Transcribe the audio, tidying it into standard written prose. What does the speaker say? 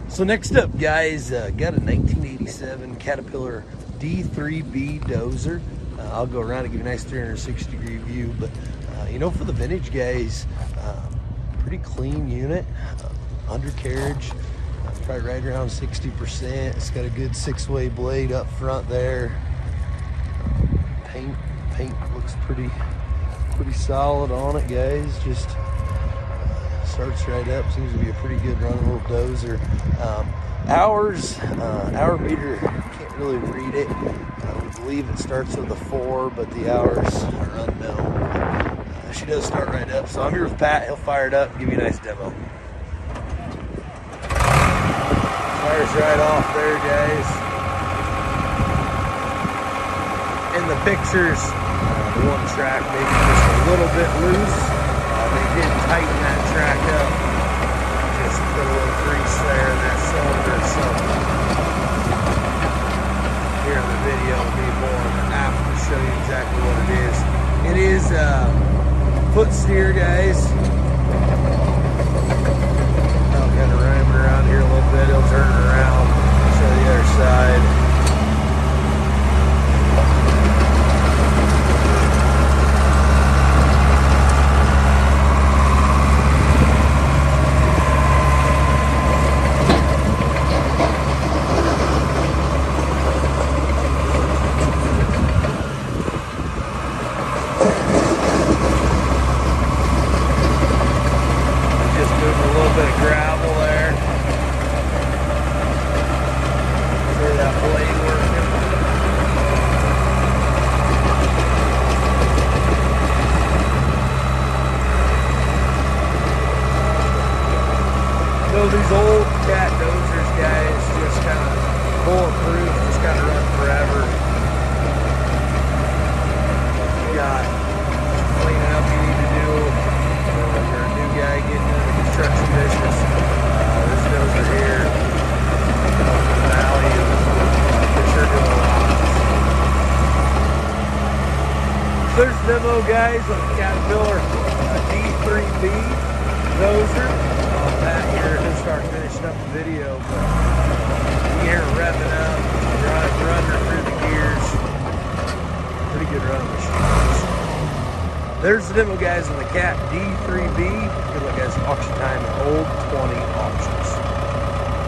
So next up, guys, got a 1987 Caterpillar D3B Dozer. I'll go around and give you a nice 360-degree view, but you know, for the vintage guys, pretty clean unit. Undercarriage, probably right around 60%. It's got a good 6-way blade up front there. Paint looks pretty solid on it, guys. Just starts right up. Seems to be a pretty good running little dozer. Hour meter, can't really read it. We believe it starts with a 4, but the hours are unknown. She does start right up. So I'm here with Pat. He'll fire it up and give you a nice demo. Fires right off there, guys. In the pictures, the one track maybe just a little bit loose. They did tighten that track up. Just put a little grease there in that cylinder. So here in the video will be more apt to show you exactly what it is. It is foot steer, guys. I'll kind of ram it around here a little bit. It'll turn it around. Show you the other side. Gravel there. See that blade working. So these old cat dozers, guys, just kind of bulletproof, just kind of run forever. You got cleaning up you need to do. You're a new guy getting into the construction business. This dozer here, value, for sure doing a lot. There's a demo, guys, on the Caterpillar D3B Dozer. Matt here, he'll start finishing up the video, but you hear it revving up, running through the gears. Pretty good running machine. There's the demo, guys, on the Cat D3B. Good luck, guys. Auction time at Old 20 Auction.